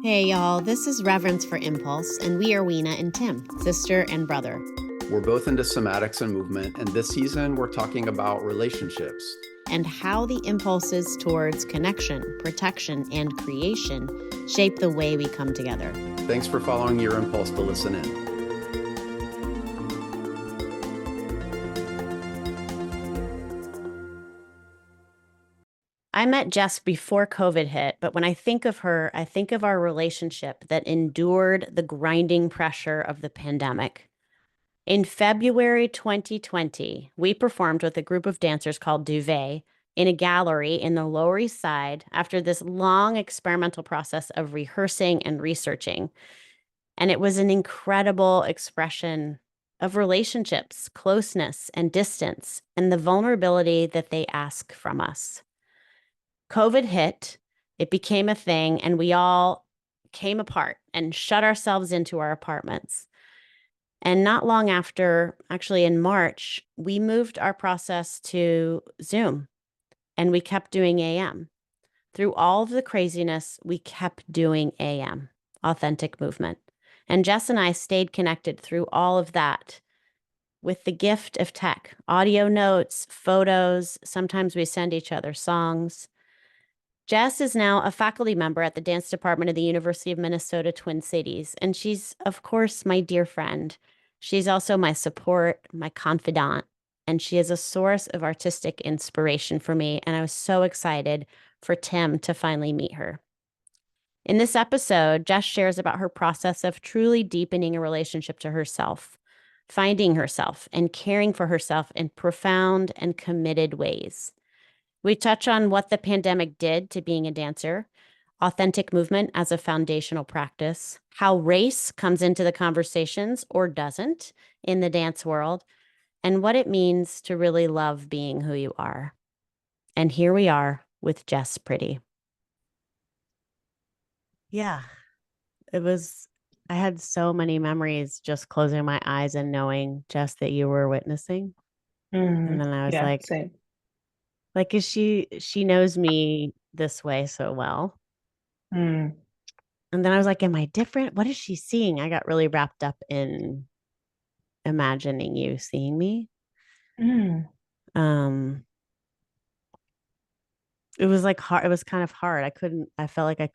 Hey y'all, this is Reverence for Impulse, and we are Weena and Tim, sister and brother. We're both into somatics and movement, and this season we're talking about relationships. And how the impulses towards connection, protection, and creation shape the way we come together. Thanks for following your impulse to listen in. I met Jess before COVID hit, but when I think of her, I think of our relationship that endured the grinding pressure of the pandemic. In February 2020, we performed with a group of dancers called Duvet in a gallery in the Lower East Side after this long experimental process of rehearsing and researching. And it was an incredible expression of relationships, closeness, and distance, and the vulnerability that they ask from us. COVID hit, it became a thing, and we all came apart and shut ourselves into our apartments. And not long after, actually in March, we moved our process to Zoom, and we kept doing AM. Through all of the craziness, we kept doing AM, authentic movement. And Jess and I stayed connected through all of that with the gift of tech, audio notes, photos. Sometimes we send each other songs. Jess is now a faculty member at the dance department of the University of Minnesota Twin Cities, and she's, of course, my dear friend. She's also my support, my confidant, and she is a source of artistic inspiration for me, and I was so excited for Tim to finally meet her. In this episode, Jess shares about her process of truly deepening a relationship to herself, finding herself, and caring for herself in profound and committed ways. We touch on what the pandemic did to being a dancer, authentic movement as a foundational practice, how race comes into the conversations or doesn't in the dance world, and what it means to really love being who you are. And here we are with Jess Pretty. Yeah, I had so many memories just closing my eyes and knowing, Jess, that you were witnessing. And then I was same. Like, is she knows me this way so well. And then I was like, am I different? What is she seeing? I got really wrapped up in imagining you seeing me. It was like hard. It was kind of hard. I felt like I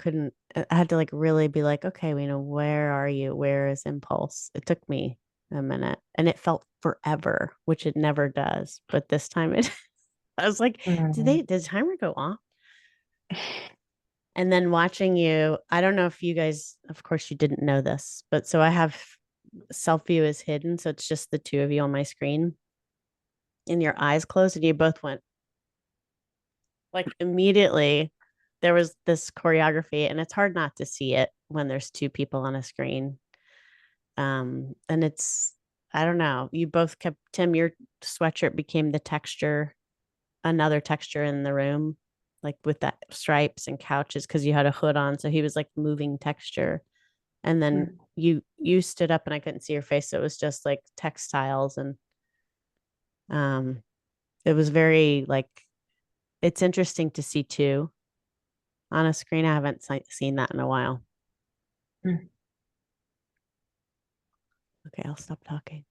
had to like really be like, okay, where are you? Where is impulse? It took me a minute and it felt forever, which it never does. But this time I was like, did the timer go off? And then watching you, I don't know if you guys, of course you didn't know this, but so I have self view is hidden. So it's just the two of you on my screen and your eyes closed and you both went like immediately. There was this choreography and it's hard not to see it when there's two people on a screen. And it's, I don't know, you both kept, Tim, your sweatshirt became the texture, another texture in the room, like with that stripes and couches because you had a hood on. So he was like moving texture. And then you stood up and I couldn't see your face. So it was just like textiles and it was very like, it's interesting to see two on a screen. I haven't seen that in a while. Okay, I'll stop talking.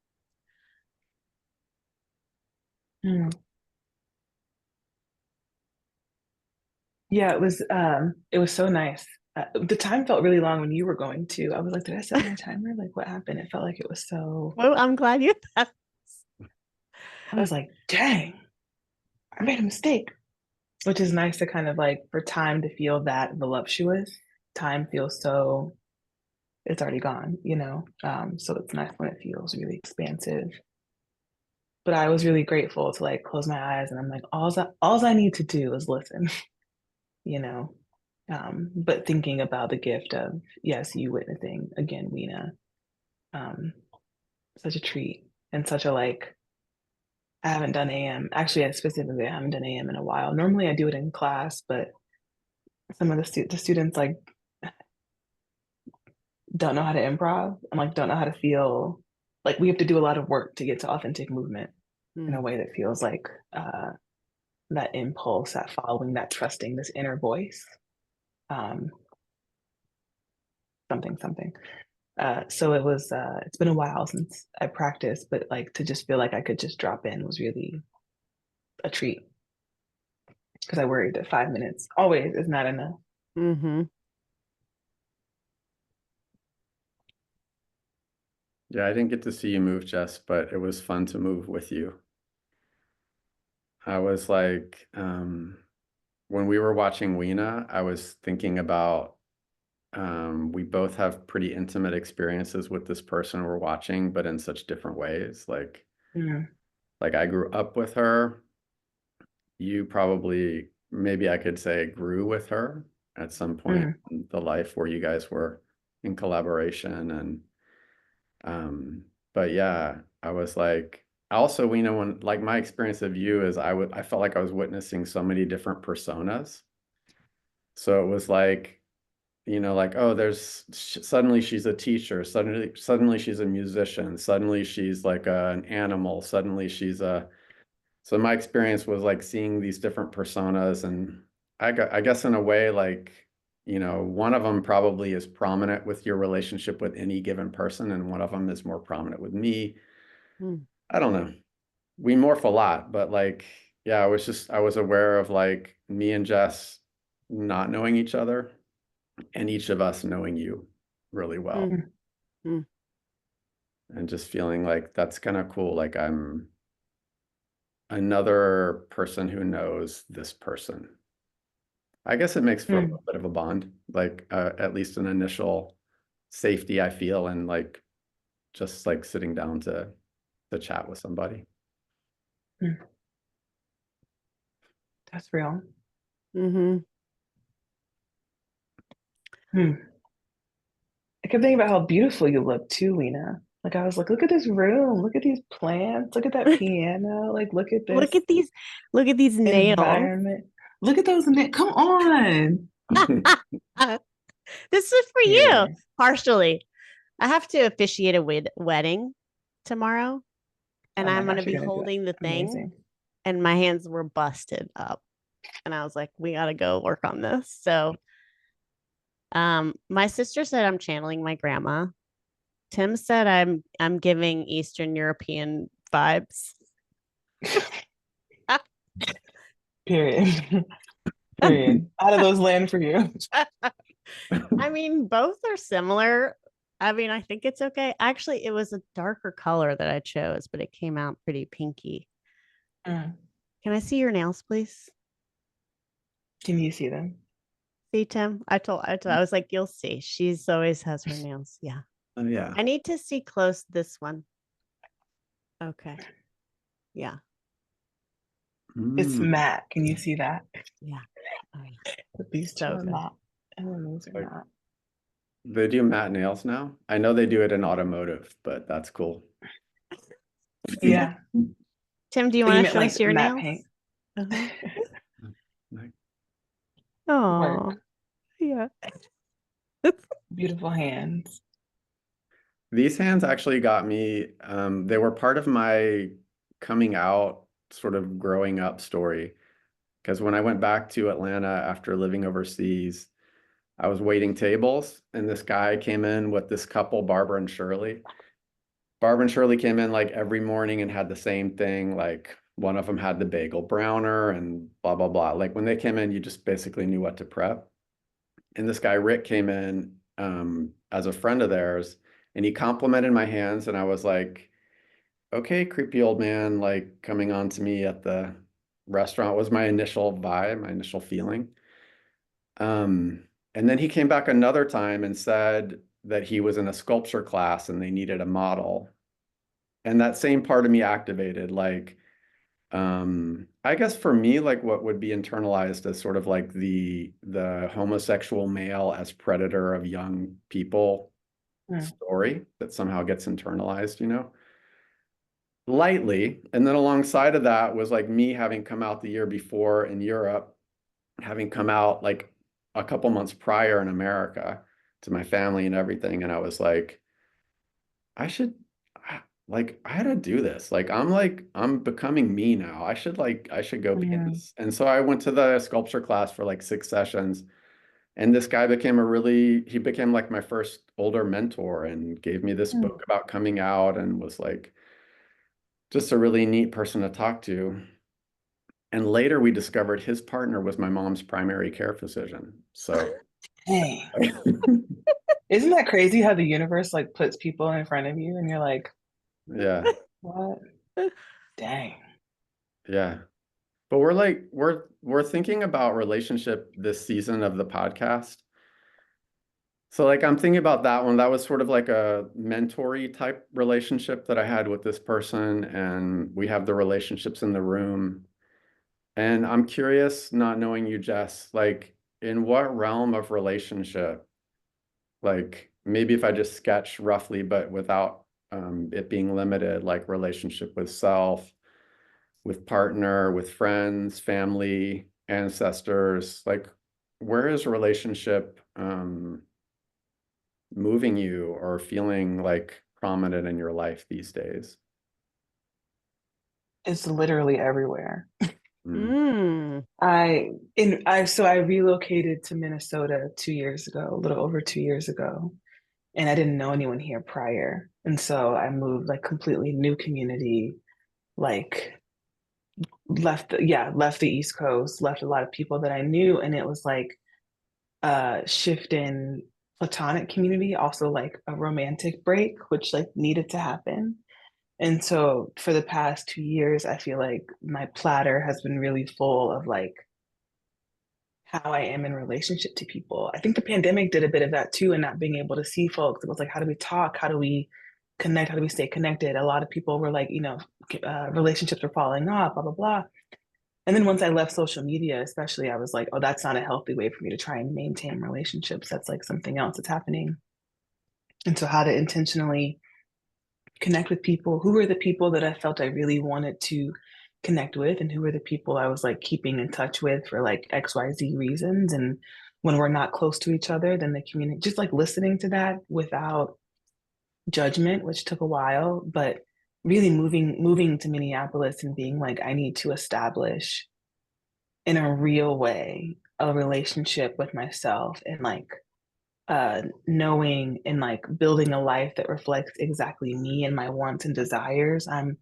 Yeah, it was so nice. The time felt really long when you were going too. I was like, did I set my timer? Like, what happened? It felt like it was so. Well, I'm glad you. I was like, dang, I made a mistake. Which is nice to kind of like for time to feel that voluptuous. Time feels so. It's already gone, So it's nice when it feels really expansive. But I was really grateful to like close my eyes and I'm like, all I need to do is listen, you know. But thinking about the gift of, yes, you witnessing again, Weena, such a treat and such a like, I haven't done AM. Actually, I haven't done AM in a while. Normally I do it in class, but some of the students like don't know how to improv and like don't know how to feel like we have to do a lot of work to get to authentic movement in a way that feels like that impulse, that following, that trusting, this inner voice. something something. So it was it's been a while since I practiced, but like to just feel like I could just drop in was really a treat, because I worried that 5 minutes always is not enough. Mm-hmm. Yeah, I didn't get to see you move, Jess, but it was fun to move with you. I was like, when we were watching Weena, I was thinking about we both have pretty intimate experiences with this person we're watching, but in such different ways. Mm. Like I grew up with her. You probably, maybe I could say, grew with her at some point Mm. in the life where you guys were in collaboration. And but yeah, I was like, also, we know when like my experience of you is I felt like I was witnessing so many different personas. So it was like, like, oh, suddenly she's a teacher, suddenly she's a musician, suddenly she's like an animal, suddenly so my experience was like seeing these different personas, and I guess in a way, like, one of them probably is prominent with your relationship with any given person, and one of them is more prominent with me. Mm. I don't know. We morph a lot, but like, yeah, I was aware of like me and Jess not knowing each other and each of us knowing you really well, Mm-hmm. and just feeling like that's kind of cool. Like I'm another person who knows this person. I guess it makes for a Mm. little bit of a bond, like at least an initial safety I feel, and like just like sitting down to chat with somebody. Mm. That's real. Mm-hmm. Mm. I kept thinking about how beautiful you look too, Lena. Like I was like, look at this room, look at these plants, look at that piano, like look at Look this at these nails. environment. Look at those come on. This is for you, Period. partially. I have to officiate a wedding tomorrow, and Oh my I'm going to gosh, be you're gonna do it. holding the thing, Amazing. and my hands were busted up. And I was like, we got to go work on this. So, my sister said I'm channeling my grandma. Tim said I'm giving Eastern European vibes. Period. Period. How do those land for you? I mean, both are similar. I mean, I think it's okay. Actually, it was a darker color that I chose, but it came out pretty pinky. Mm. Can I see your nails, please? Can you see them? See, Tim? I was like, you'll see. She's always has her nails. Yeah. Yeah. I need to see close this one. Okay. Yeah. It's Mm. matte. Can you see that? Yeah. Oh, yeah. But these two So are good. matte. And then these are Like, not. they do matte nails now. I know they do it in automotive, but that's cool. Yeah. Tim, do you Oh, you want to meant show like us your matte nails? paint. Uh-huh. Like, Oh, Work. yeah. Beautiful hands. these hands actually got me, they were part of my coming out sort of growing up story. Because when I went back to Atlanta after living overseas, I was waiting tables, and this guy came in with this couple, Barbara and Shirley. Barbara and Shirley came in like every morning and had the same thing. Like one of them had the bagel browner and blah, blah, blah. Like when they came in, you just basically knew what to prep. And this guy, Rick, came in as a friend of theirs, and he complimented my hands. And I was like, okay, creepy old man, like coming on to me at the restaurant was my initial vibe, my initial feeling. And then he came back another time and said that he was in a sculpture class and they needed a model. And that same part of me activated, like, I guess for me, like what would be internalized as sort of like the homosexual male as predator of young people Mm. story that somehow gets internalized, lightly. And then alongside of that was like me having come out the year before in Europe, having come out like a couple months prior in America to my family and everything. And I was like, I should like I had to do this. Like I'm becoming me now. I should go be in Mm. this. And so I went to the sculpture class for like 6 sessions. And this guy he became like my first older mentor and gave me this book about coming out and was like just a really neat person to talk to. And later we discovered his partner was my mom's primary care physician. So Hey, isn't that crazy how the universe like puts people in front of you and you're like, yeah, what? Dang. yeah. But we're thinking about relationship this season of the podcast. So like I'm thinking about that one. That was sort of like a mentory type relationship that I had with this person, and we have the relationships in the room. And I'm curious, not knowing you, Jess, like in what realm of relationship, like maybe if I just sketch roughly, but without it being limited, like relationship with self, with partner, with friends, family, ancestors, like where is relationship moving you or feeling like prominent in your life these days? It's literally everywhere. Mm. So I relocated to Minnesota 2 years ago, a little over 2 years ago, and I didn't know anyone here prior. And so I moved like completely new community, like left the East Coast, left a lot of people that I knew, and it was like a shift in platonic community, also like a romantic break, which like needed to happen. And so for the past 2 years, I feel like my platter has been really full of like how I am in relationship to people. I think the pandemic did a bit of that too, and not being able to see folks. It was like, how do we talk? How do we connect? How do we stay connected? A lot of people were like, relationships are falling off, blah, blah, blah. And then once I left social media, especially, I was like, oh, that's not a healthy way for me to try and maintain relationships. That's like something else that's happening. And so, how to intentionally connect with people, who were the people that I felt I really wanted to connect with, and who were the people I was like keeping in touch with for like XYZ reasons. And when we're not close to each other, then the community, just like listening to that without judgment, which took a while, but really moving to Minneapolis and being like, I need to establish in a real way a relationship with myself, and like knowing and like building a life that reflects exactly me and my wants and desires. I'm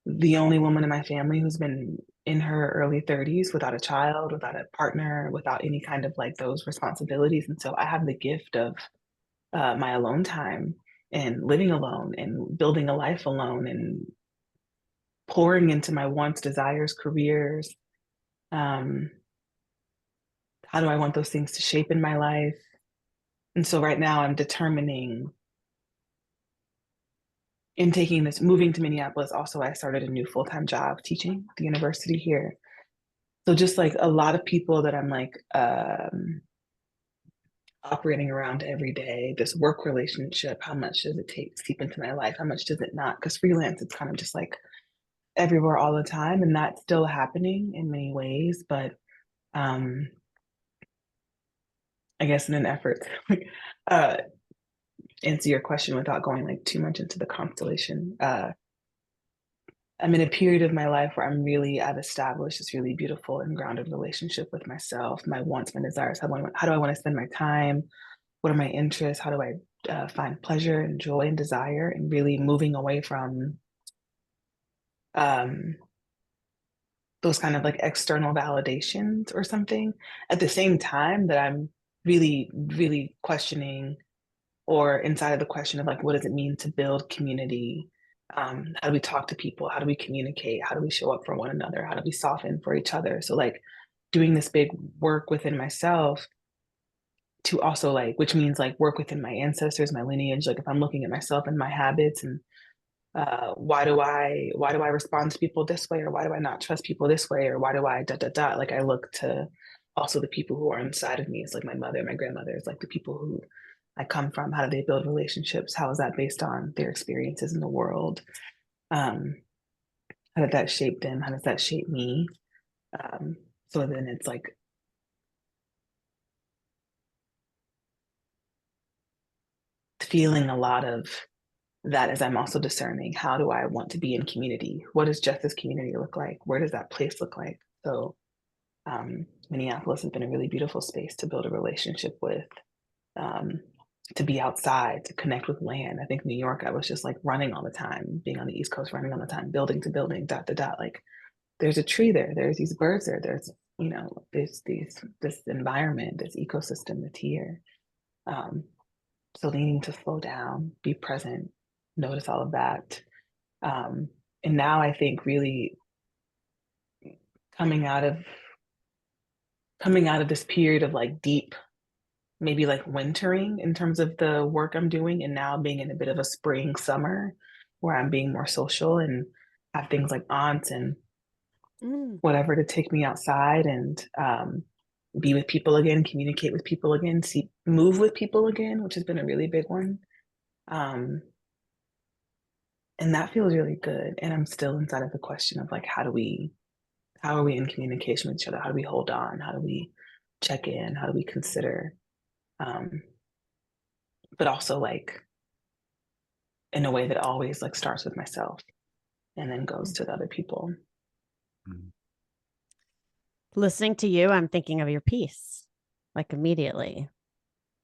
the only woman in my family who's been in her early 30s without a child, without a partner, without any kind of like those responsibilities. And so I have the gift of my alone time and living alone and building a life alone and pouring into my wants, desires, careers. Um, how do I want those things to shape in my life? And so right now I'm determining in taking this, moving to Minneapolis. Also, I started a new full-time job teaching at the university here. So just like a lot of people that I'm like operating around every day, this work relationship, how much does it take to seep into my life? How much does it not? Because freelance, it's kind of just like everywhere all the time. And that's still happening in many ways. But I guess in an effort to answer your question without going like too much into the constellation, I'm in a period of my life where I've established this really beautiful and grounded relationship with myself, my wants, my desires. How do I want to spend my time? What are my interests? How do I find pleasure and joy and desire? And really moving away from um, those kind of like external validations or something. At the same time that I'm really, really questioning, or inside of the question of like, what does it mean to build community? How do we talk to people? How do we communicate? How do we show up for one another? How do we soften for each other? So like doing this big work within myself to also like, which means like work within my ancestors, my lineage. Like if I'm looking at myself and my habits and why do I respond to people this way, or why do I not trust people this way, or why do I like I look to also the people who are inside of me. It's like my mother, my grandmother. It's like the people who I come from. How do they build relationships? How is that based on their experiences in the world? How did that shape them? How does that shape me? So then it's like feeling a lot of that as I'm also discerning, how do I want to be in community? What does Jess's community look like? Where does that place look like? So Minneapolis has been a really beautiful space to build a relationship with, to be outside, to connect with land. I think New York, I was just like running all the time, being on the East Coast, running all the time, building to building, dot to dot. Like there's a tree there, there's these birds there, there's, you know, there's this environment, this ecosystem that's here. So needing to slow down, be present, notice all of that. And now I think really coming out of this period of like deep, maybe like wintering in terms of the work I'm doing, and now being in a bit of a spring summer where I'm being more social and have things like aunts and whatever to take me outside and be with people again, communicate with people again, move with people again, which has been a really big one. And that feels really good. And I'm still inside of the question of like, how are we in communication with each other? How do we hold on? How do we check in? How do we consider? But also like in a way that always like starts with myself and then goes to the other people. Listening to you, I'm thinking of your piece, like immediately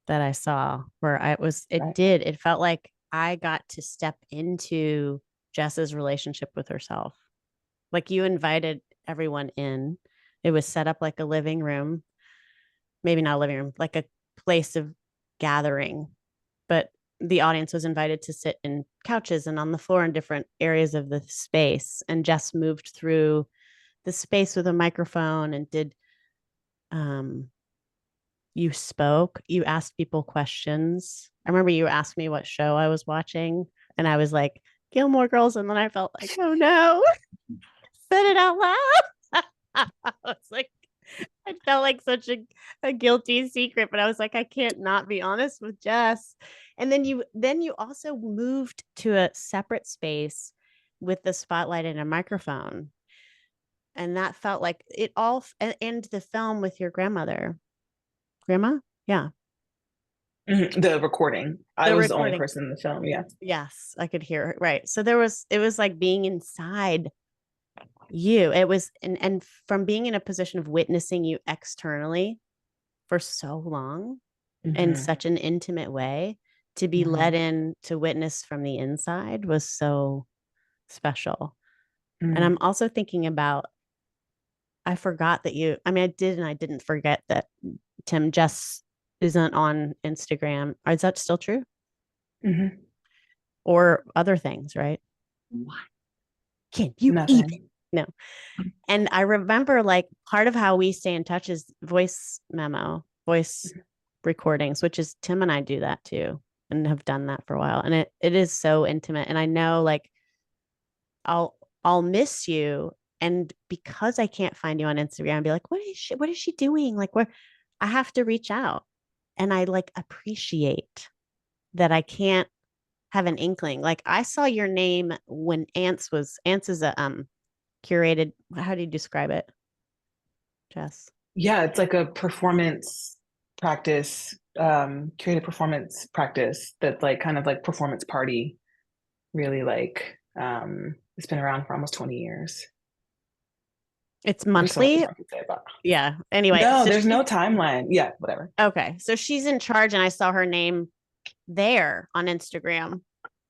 that I saw where it felt like I got to step into Jess's relationship with herself. Like you invited everyone in. It was set up like a living room, maybe not a living room, like a place of gathering, but the audience was invited to sit in couches and on the floor in different areas of the space. And Jess moved through the space with a microphone and did, you spoke, you asked people questions. I remember you asked me what show I was watching and I was like, Gilmore Girls. And then I felt like, oh no, said it out loud. I was like, I felt like such a guilty secret, but I was like, I can't not be honest with Jess. And then you also moved to a separate space with the spotlight and a microphone. And that felt like it all, and the film with your grandma. Yeah. The recording. I was the only person in the film. Yeah. Yes, I could hear it. Right. So it was like being inside you. It was, and from being in a position of witnessing you externally for so long in such an intimate way, to be let in to witness from the inside was so special. And I'm also thinking about, I forgot that I did and I didn't forget that Jess isn't on Instagram. Is that still true? Or other things, right? What? Can you eat? No. And I remember like part of how we stay in touch is voice recordings, which is Tim and I do that too and have done that for a while. And it is so intimate. And I know like I'll miss you. And because I can't find you on Instagram, I'll be like, what is she doing? Like I have to reach out. And I like appreciate that I can't have an inkling. Like I saw your name when Ants is a curated, how do you describe it, Jess? Yeah, it's like a performance practice, creative performance practice that's like kind of like performance party, really like it's been around for almost 20 years. It's monthly. Yeah. Anyway. No, there's no timeline. Yeah, whatever. Okay. So she's in charge and I saw her name there on Instagram.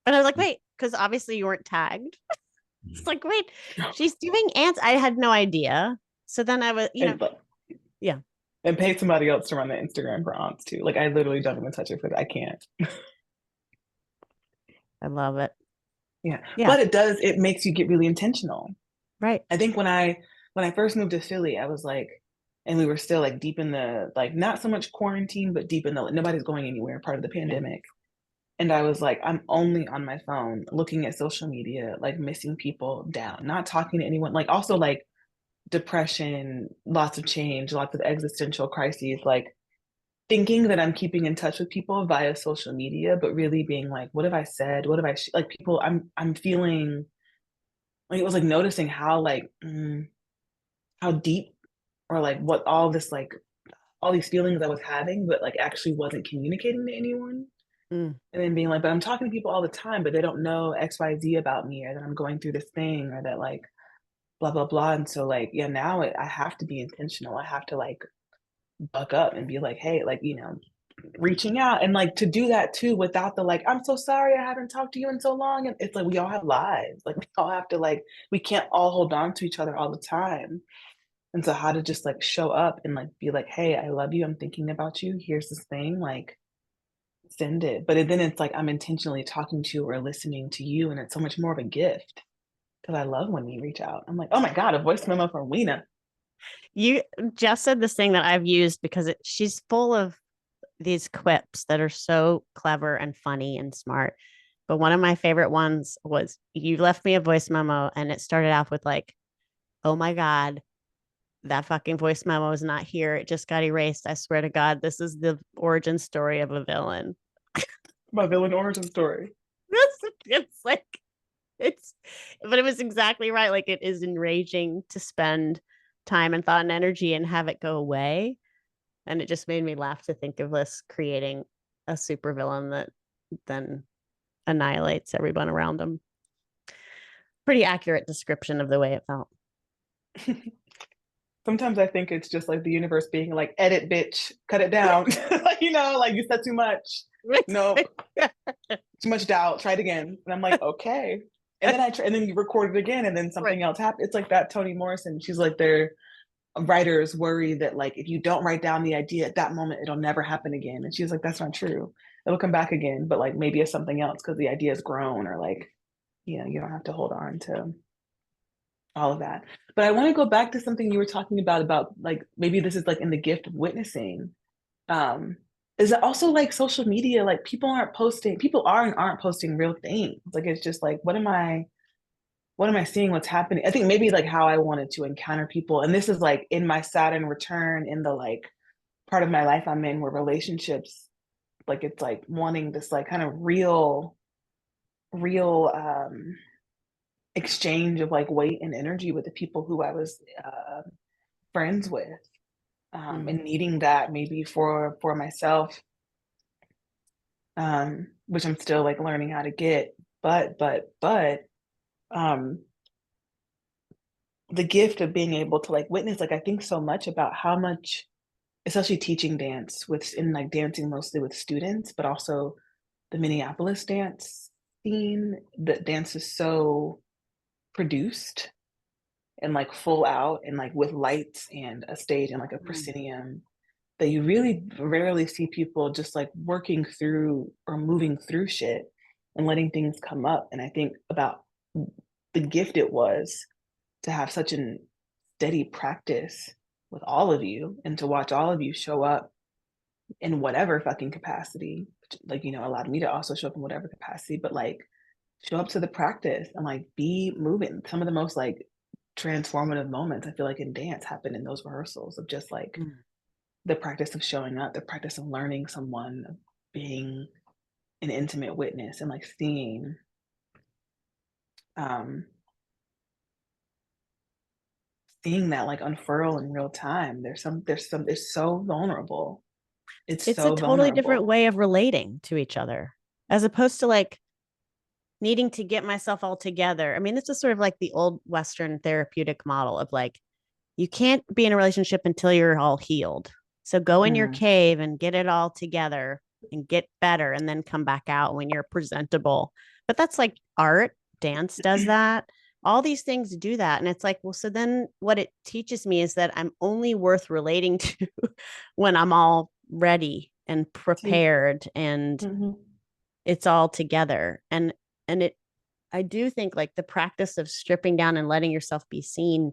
And I was like, wait, because obviously you weren't tagged. It's like, wait, she's doing Ants. I had no idea. So then I was, yeah. And paid somebody else to run the Instagram for Aunts too. Like I literally don't even touch it because I can't. I love it. Yeah. But it makes you get really intentional. Right. I think when I first moved to Philly, I was like, and we were still like deep in the, like, not so much quarantine, but deep in the, nobody's going anywhere part of the pandemic. And I was like, I'm only on my phone looking at social media, like missing people down, not talking to anyone, like also like depression, lots of change, lots of existential crises, like thinking that I'm keeping in touch with people via social media, but really being like, what have I said? What have I, like people, I'm feeling like, it was like noticing how like, how deep or like what all this, like all these feelings I was having, but like actually wasn't communicating to anyone. And then being like, but I'm talking to people all the time, but they don't know XYZ about me, or that I'm going through this thing, or that like blah, blah, blah. And so like, yeah, now I have to be intentional. I have to like buck up and be like, hey, like, you know, reaching out, and like to do that too without the like, I'm so sorry I haven't talked to you in so long. And it's like we all have lives. Like we all have to like, we can't all hold on to each other all the time. And so how to just like show up and like be like, hey, I love you. I'm thinking about you. Here's this thing, like send it. But then it's like I'm intentionally talking to or listening to you. And it's so much more of a gift because I love when you reach out. I'm like, oh my God, a voice memo from Weena. You just said this thing that I've used because she's full of these quips that are so clever and funny and smart. But one of my favorite ones was, you left me a voice memo and it started off with like, oh my God, that fucking voice memo is not here. It just got erased. I swear to God, this is the origin story of a villain. My villain origin story. It's like, but it was exactly right. Like, it is enraging to spend time and thought and energy and have it go away. And it just made me laugh to think of us creating a supervillain that then annihilates everyone around them. Pretty accurate description of the way it felt. Sometimes I think it's just like the universe being like, edit, bitch, cut it down. Like, you know, like you said too much. No, too much doubt. Try it again. And I'm like, okay. And then and then you record it again, and then something else happened. It's like that Toni Morrison. She's like, their writers worry that like if you don't write down the idea at that moment, it'll never happen again. And she's like, that's not true. It'll come back again, but like maybe it's something else because the idea has grown, or like, you know, you don't have to hold on to all of that. But I want to go back to something you were talking about like maybe this is like in the gift of witnessing. Is it also like social media? Like people aren't posting, people are and aren't posting real things. Like it's just like, what am I seeing? What's happening? I think maybe like how I wanted to encounter people. And this is like in my Saturn return in the like part of my life I'm in where relationships, like it's like wanting this like kind of real exchange of like weight and energy with the people who I was friends with, and needing that maybe for myself, which I'm still like learning how to get. But the gift of being able to like witness, like I think so much about how much, especially teaching dance with in like dancing mostly with students, but also the Minneapolis dance scene, that dance is so produced and like full out and like with lights and a stage and like a proscenium, that you really rarely see people just like working through or moving through shit and letting things come up. And I think about the gift it was to have such a steady practice with all of you and to watch all of you show up in whatever fucking capacity. Like, you know, allowed me to also show up in whatever capacity, but like show up to the practice and like be moving. Some of the most like transformative moments I feel like in dance happen in those rehearsals of just like the practice of showing up, the practice of learning someone, of being an intimate witness and like seeing seeing that like unfurl in real time. There's so vulnerable. It's a so totally vulnerable. different way of relating to each other, as opposed to like needing to get myself all together. I mean, this is sort of like the old Western therapeutic model of like, you can't be in a relationship until you're all healed. So go in your cave and get it all together and get better and then come back out when you're presentable. But that's like art, dance does that. All these things do that. And it's like, well, so then what it teaches me is that I'm only worth relating to when I'm all ready and prepared and it's all together. And it, I do think like the practice of stripping down and letting yourself be seen,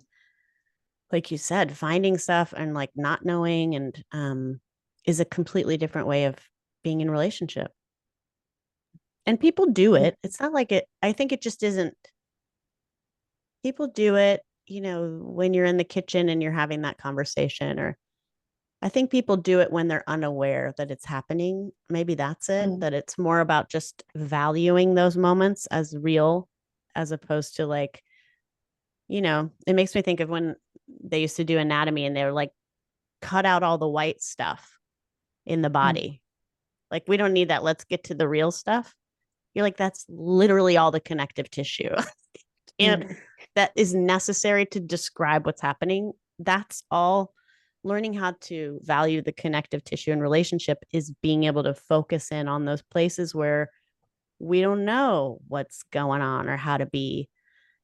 like you said, finding stuff and like not knowing and is a completely different way of being in relationship. And people do it. It's not like it, I think it just isn't. People do it, you know, when you're in the kitchen and you're having that conversation, or I think people do it when they're unaware that it's happening. Maybe that's it, that it's more about just valuing those moments as real, as opposed to like, you know, it makes me think of when they used to do anatomy and they were like, cut out all the white stuff in the body. Like, we don't need that. Let's get to the real stuff. You're like, that's literally all the connective tissue. And that is necessary to describe what's happening. That's all. Learning how to value the connective tissue and relationship is being able to focus in on those places where we don't know what's going on or how to be.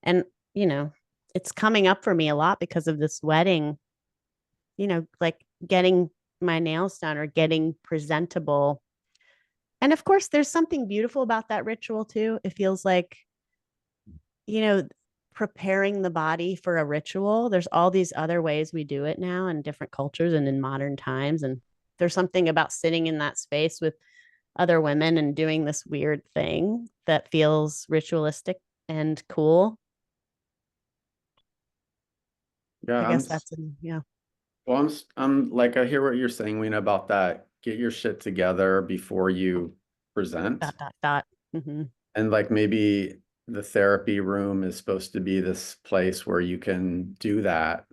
And, it's coming up for me a lot because of this wedding, like getting my nails done or getting presentable. And of course, there's something beautiful about that ritual too. It feels like, preparing the body for a ritual. There's all these other ways we do it now in different cultures and in modern times. And there's something about sitting in that space with other women and doing this weird thing that feels ritualistic and cool. Yeah, I guess that's, yeah. Well, I'm like, I hear what you're saying, Weena, about that. Get your shit together before you present. ... Mm-hmm. And like maybe the therapy room is supposed to be this place where you can do that,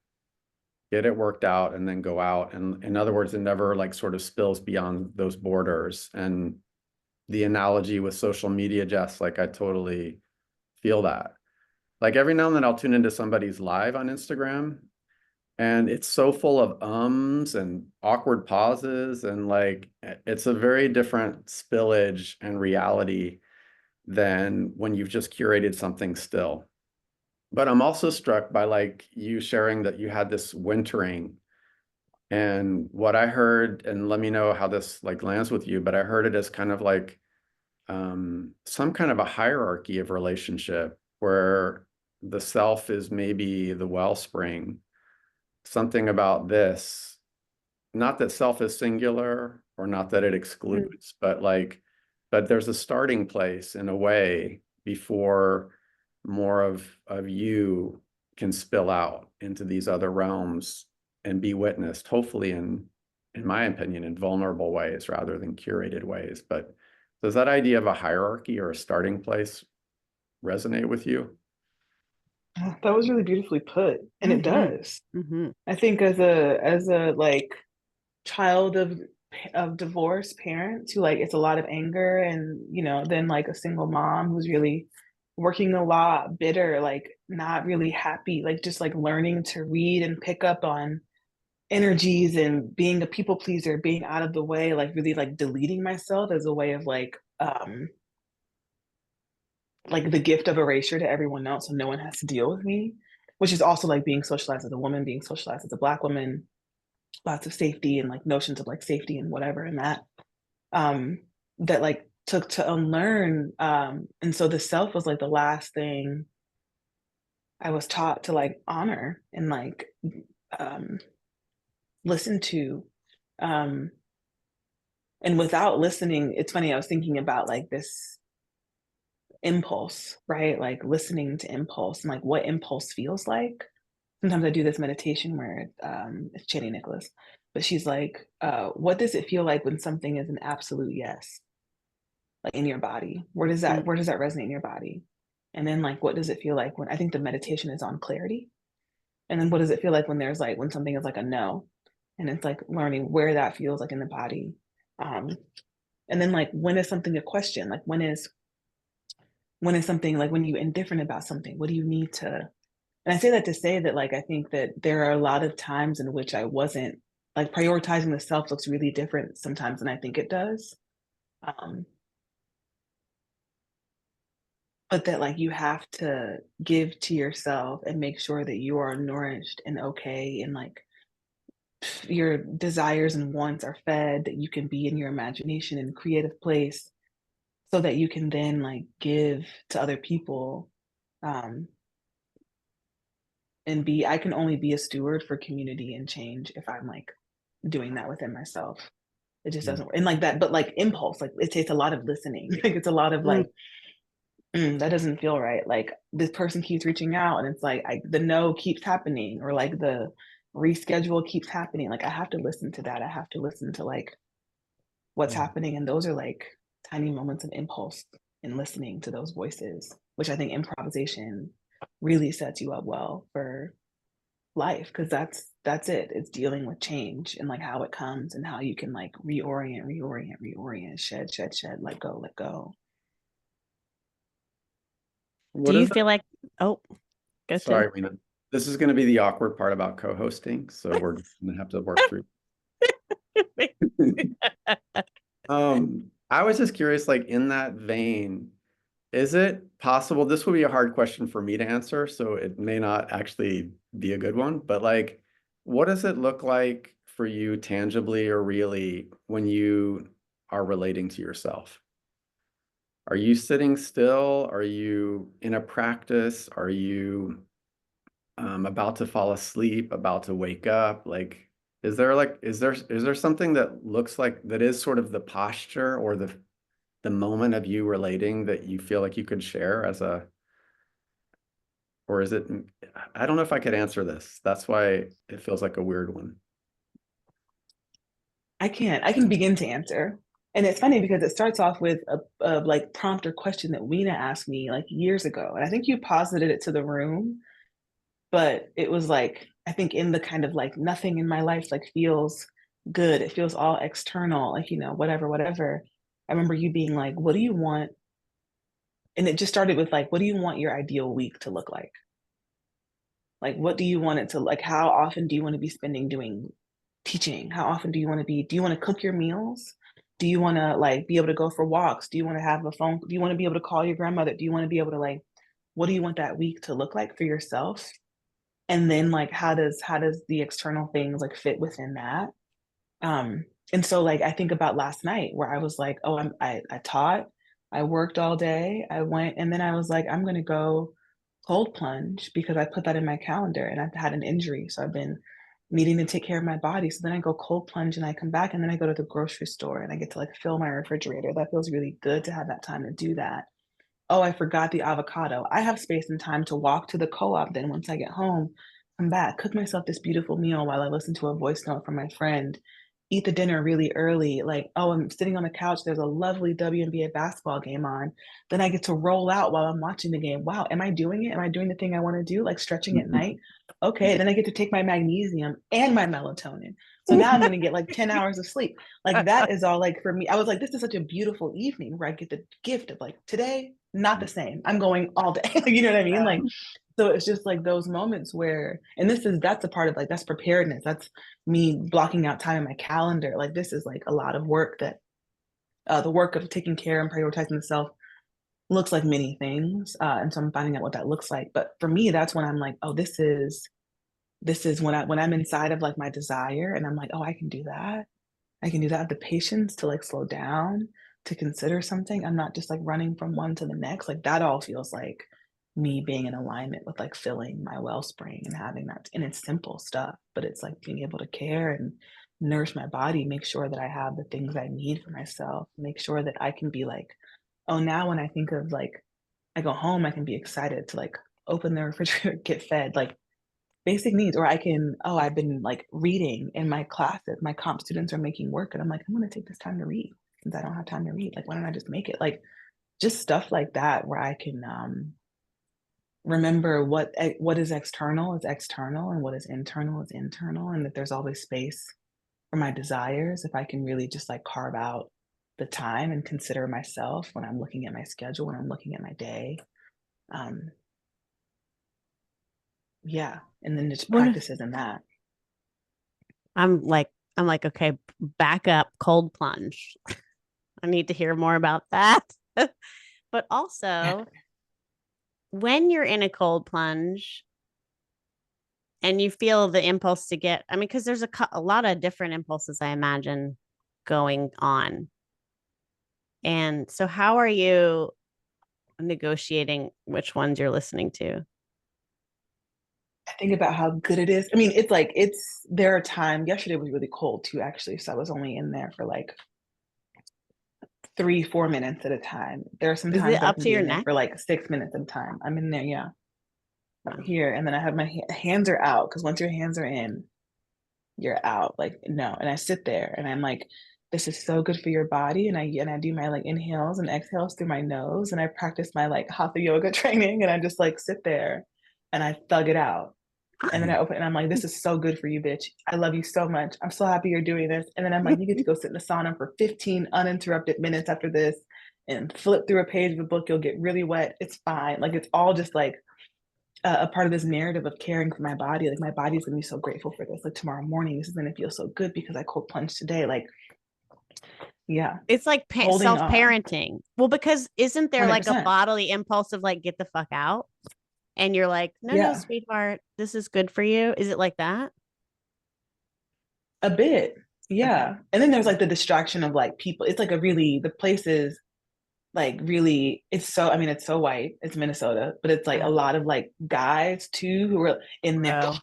get it worked out, and then go out. And in other words, it never like sort of spills beyond those borders. And the analogy with social media, Jess, like I totally feel that. Like every now and then I'll tune into somebody's live on Instagram, and it's so full of ums and awkward pauses, and like it's a very different spillage and reality than when you've just curated something still. But I'm also struck by like you sharing that you had this wintering, and what I heard, and let me know how this like lands with you, but I heard it as kind of like some kind of a hierarchy of relationship where the self is maybe the wellspring. Something about this, not that self is singular or not that it excludes, but there's a starting place in a way before more of you can spill out into these other realms and be witnessed, hopefully in my opinion, in vulnerable ways rather than curated ways. But does that idea of a hierarchy or a starting place resonate with you? That was really beautifully put, and it does. Mm-hmm. I think as a like child of divorced parents who like it's a lot of anger, and then like a single mom who's really working a lot, bitter, like not really happy, like just like learning to read and pick up on energies and being a people pleaser, being out of the way, like really like deleting myself as a way of like the gift of erasure to everyone else so no one has to deal with me, which is also like being socialized as a woman, being socialized as a Black woman, lots of safety and like notions of like safety and whatever, and that like took to unlearn. And so the self was like the last thing I was taught to like honor and like listen to. And without listening, it's funny, I was thinking about like this impulse, right? Like listening to impulse and like what impulse feels like. Sometimes I do this meditation where it's Jenny Nicholas, but she's like, what does it feel like when something is an absolute yes, like in your body? Where does that resonate in your body? And then like, what does it feel like when, I think the meditation is on clarity. And then what does it feel like when there's like, when something is like a no, and it's like learning where that feels like in the body. And then like, when is something a question? Like when is something, like when you're indifferent about something, what do you need to, and I say that to say that, like, I think that there are a lot of times in which I wasn't, like, prioritizing the self looks really different sometimes than I think it does. But that, like, you have to give to yourself and make sure that you are nourished and okay, and like your desires and wants are fed, that you can be in your imagination and creative place so that you can then like give to other people. And I can only be a steward for community and change if I'm like doing that within myself. It just doesn't, and like that, but like impulse, like it takes a lot of listening. Like it's a lot of like, that doesn't feel right. Like this person keeps reaching out, and it's like the no keeps happening, or like the reschedule keeps happening. Like I have to listen to that. I have to listen to like what's happening, and those are like tiny moments of impulse in listening to those voices, which I think improvisation really sets you up well for life, because that's it's dealing with change and like how it comes and how you can like reorient, shed, let go. Do you feel like, oh, Sorry, Rena. This is going to be the awkward part about co-hosting, so we're going to have to work through. I was just curious, like in that vein, is it possible, this would be a hard question for me to answer, so it may not actually be a good one, but like, what does it look like for you tangibly or really when you are relating to yourself? Are you sitting still? Are you in a practice? Are you about to fall asleep, about to wake up? Like, is there something that looks like that is sort of the posture or the moment of you relating that you feel like you could share as a, or is it, I don't know if I could answer this. That's why it feels like a weird one. I can begin to answer. And it's funny because it starts off with a like prompt or question that Weena asked me like years ago. And I think you posited it to the room, but it was like, I think in the kind of like nothing in my life like feels good. It feels all external, like, you know, whatever. I remember you being like, what do you want? And it just started with like, what do you want your ideal week to look like? Like, what do you want it to like? How often do you want to be spending doing teaching? How often do you want to cook your meals? Do you want to like be able to go for walks? Do you want to have a phone? Do you want to be able to call your grandmother? Do you want to be able to like, what do you want that week to look like for yourself? And then like, how does the external things like fit within that? And so like, I think about last night where I was like, oh, I taught, I worked all day, I went, and then I was like, I'm going to go cold plunge because I put that in my calendar and I've had an injury. So I've been needing to take care of my body. So then I go cold plunge and I come back and then I go to the grocery store and I get to like fill my refrigerator. That feels really good to have that time to do that. Oh, I forgot the avocado. I have space and time to walk to the co-op. Then once I get home, come back, cook myself this beautiful meal while I listen to a voice note from my friend, eat the dinner really early. Like, oh, I'm sitting on the couch. There's a lovely WNBA basketball game on. Then I get to roll out while I'm watching the game. Wow, am I doing it? Am I doing the thing I want to do? Like stretching at night? Okay, then I get to take my magnesium and my melatonin. So now I'm going to get like 10 hours of sleep. Like that is all like for me. I was like, this is such a beautiful evening where I get the gift of like today, not the same. I'm going all day. You know what I mean? Like, so it's just like those moments where, and that's a part of like, that's preparedness. That's me blocking out time in my calendar. Like this is like a lot of work that the work of taking care and prioritizing the self looks like many things. And so I'm finding out what that looks like. But for me, that's when I'm like, oh, this is when I'm inside of like my desire and I'm like, oh, I can do that. I can do that. The patience to like slow down, to consider something. I'm not just like running from one to the next. Like that all feels like me being in alignment with like filling my wellspring and having that. And it's simple stuff, but it's like being able to care and nourish my body, make sure that I have the things I need for myself, make sure that I can be like, oh, now when I think of like, I go home, I can be excited to like open the refrigerator, get fed, like basic needs. Or I can, oh, I've been like reading in my classes, my comp students are making work. And I'm like, I'm going to take this time to read since I don't have time to read. Like, why don't I just make it? Like, just stuff like that where I can remember what is external and what is internal, and that there's always space for my desires. If I can really just like carve out the time and consider myself when I'm looking at my schedule, when I'm looking at my day. Yeah. And then just practices in that. I'm like, okay, back up, cold plunge. I need to hear more about that. But also, when you're in a cold plunge and you feel the impulse to get, I mean, because there's a lot of different impulses, I imagine, going on. And so how are you negotiating which ones you're listening to? I think about how good it is. I mean, it's like, there are times, yesterday was really cold too, actually. So I was only in there for like 3-4 minutes at a time. There are some times it up to your neck for like 6 minutes at a time. I'm in there, yeah. Right here. And then I have my hands are out because once your hands are in, you're out. Like, no. And I sit there and I'm like, this is so good for your body. And I do my like inhales and exhales through my nose. And I practice my like hatha yoga training. And I just like sit there and I thug it out. And then I open and I'm like, this is so good for you, bitch. I love you so much. I'm so happy you're doing this. And then I'm like, you get to go sit in the sauna for 15 uninterrupted minutes after this and flip through a page of a book. You'll get really wet. It's fine. Like, it's all just like, a part of this narrative of caring for my body. Like my body's gonna be so grateful for this. Like tomorrow morning, this is gonna feel so good because I cold plunged today. Like, yeah, It's like holding on. self-parenting. Well, because isn't there like a 100%. bodily impulse of like, get the fuck out? And you're like, no, Yeah, sweetheart, this is good for you. Is it like that? a bit. Yeah. Okay. And then there's like the distraction of like people. It's like the place is like really, it's so, I mean, it's so white. It's Minnesota, but it's like a lot of like guys too who are in there. Bro.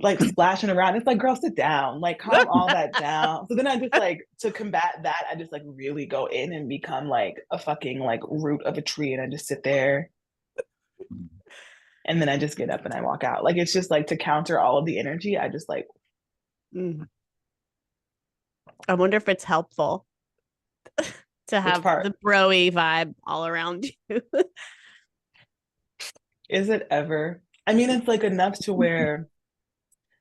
Like splashing around. It's like, girl, sit down. Like calm all that down. So then I just like, to combat that, I just like really go in and become like a fucking like root of a tree, and I just sit there, and then I just get up and I walk out. Like it's just like to counter all of the energy. I just like, I wonder if it's helpful to have the bro-y vibe all around you. Is it ever? I mean, it's like enough to where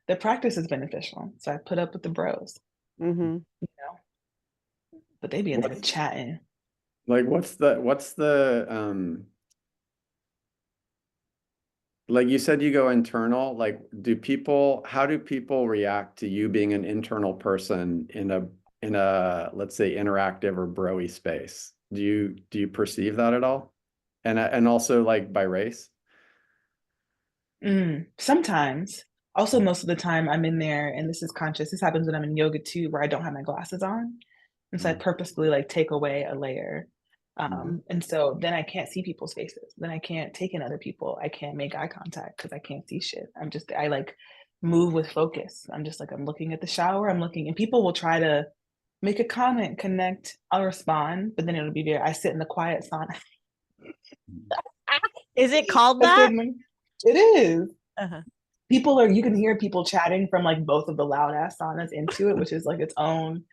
the practice is beneficial. So I put up with the bros, you know, but they be in there chatting. Like, what's the like you said, you go internal. Like, how do people react to you being an internal person in a let's say interactive or broy space? Do you perceive that at all? And also like by race? Sometimes. Also, most of the time I'm in there, and this is conscious. This happens when I'm in yoga too, where I don't have my glasses on. And so I purposefully like take away a layer. And so then I can't see people's faces. Then I can't take in other people. I can't make eye contact because I can't see shit. I like move with focus. I'm just like, I'm looking at the shower. I'm looking, and people will try to make a comment, connect. I'll respond, but then it'll be there. I sit in the quiet sauna. Is it called that? It is. Uh-huh. You can hear people chatting from like both of the loud ass saunas into it, which is like its own.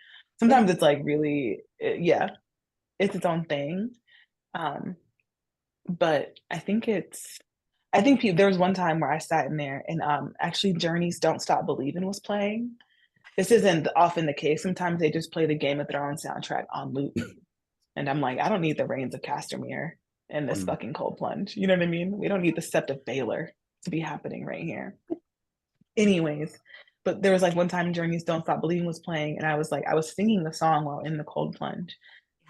Sometimes it's like really, yeah, it's its own thing. But I think there was one time where I sat in there and actually Journey's Don't Stop Believin' was playing. This isn't often the case. Sometimes they just play the Game of Thrones soundtrack on loop. And I'm like, I don't need the Reigns of Castamere in this fucking cold plunge. You know what I mean? We don't need the Sept of Baylor to be happening right here. Anyways, but there was like one time Journey's Don't Stop Believing was playing, and I was singing the song while in the cold plunge,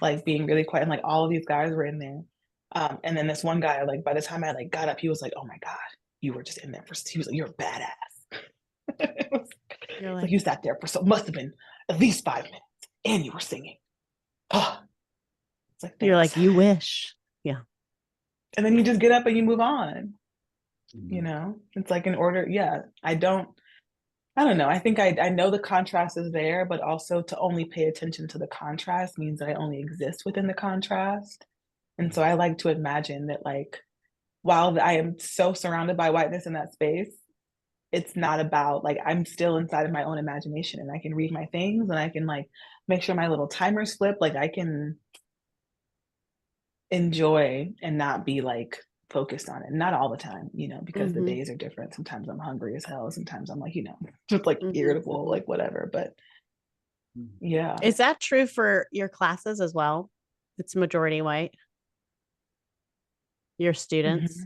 like being really quiet, and like all of these guys were in there. And then this one guy, like by the time I like got up, he was like, "Oh my God, you were just in there for," he was like, "You're a badass." You're like, you sat there for must have been at least 5 minutes, and you were singing. Oh, it's like, you're like, you wish. Yeah. And then you just get up and you move on. You know, it's like in order. Yeah, I don't know. I think I know the contrast is there, but also to only pay attention to the contrast means that I only exist within the contrast. And so I like to imagine that, like, while I am so surrounded by whiteness in that space, it's not about, like, I'm still inside of my own imagination, and I can read my things, and I can like make sure my little timers flip. Like I can enjoy and not be like focused on it. Not all the time, you know, because the days are different. Sometimes I'm hungry as hell. Sometimes I'm like, you know, just like irritable, like whatever. But yeah. Is that true for your classes as well? It's majority white. Your students?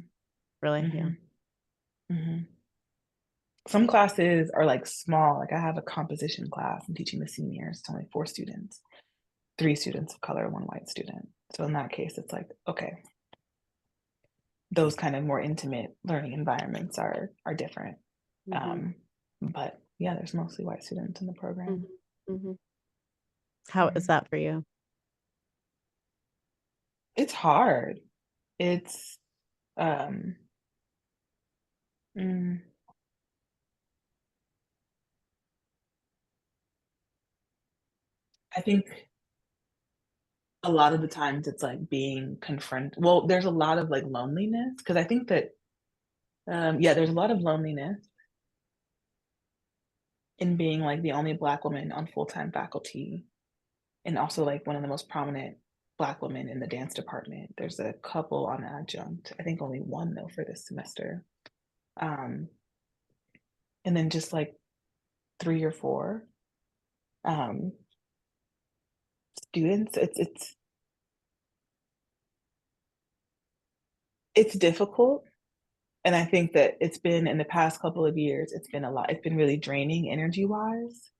Really? Yeah. Some classes are like small. Like I have a composition class. I'm teaching the seniors. It's only 4 students, 3 students of color, 1 white student. So in that case, it's like, okay, those kind of more intimate learning environments are different. But yeah, there's mostly white students in the program. How is that for you? It's hard. It's I think a lot of the times it's like being confronted. Well, there's a lot of like loneliness, because I think that there's a lot of loneliness in being like the only Black woman on full-time faculty, and also like one of the most prominent Black women in the dance department. There's a couple on adjunct. I think only 1 though for this semester. And then just like 3 or 4 students. it's difficult. And I think that it's been in the past couple of years, it's been a lot. It's been really draining energy wise.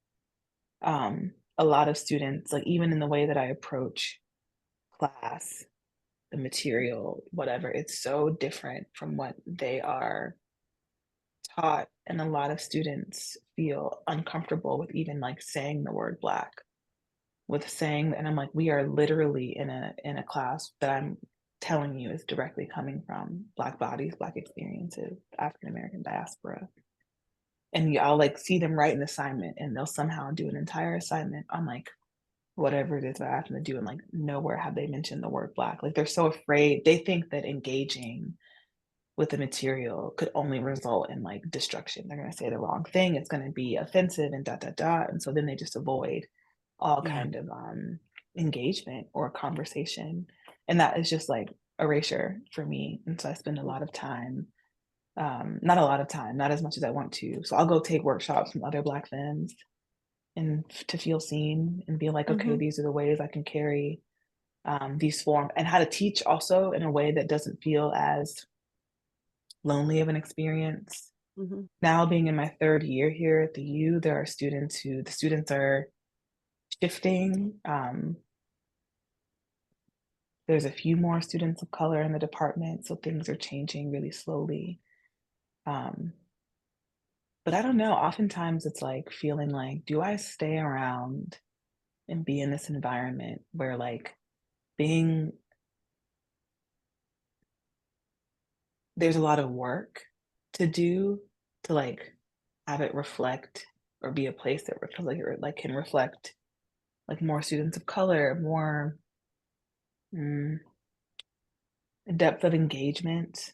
A lot of students, like even in the way that I approach class, the material, whatever, it's so different from what they are taught. And a lot of students feel uncomfortable with even like saying the word Black, with saying, and I'm like, we are literally in a class that I'm telling you is directly coming from Black bodies, Black experiences, African American diaspora. And I'll like see them write an assignment and they'll somehow do an entire assignment on like whatever it is that I have to do, and like nowhere have they mentioned the word Black. Like they're so afraid. They think that engaging with the material could only result in like destruction. They're going to say the wrong thing. It's going to be offensive and dot dot dot. And so then they just avoid all kind of engagement or conversation. And that is just like erasure for me. And so I spend a lot of time, not a lot of time, not as much as I want to. So I'll go take workshops from other Black femmes and to feel seen and be like, okay, these are the ways I can carry these forms, and how to teach also in a way that doesn't feel as lonely of an experience. Now being in my third year here at the U, there are students who the students are shifting. There's a few more students of color in the department, so things are changing really slowly. But I don't know, oftentimes it's like feeling like, do I stay around and be in this environment where like there's a lot of work to do to like have it reflect or be a place that like can reflect like more students of color, more depth of engagement.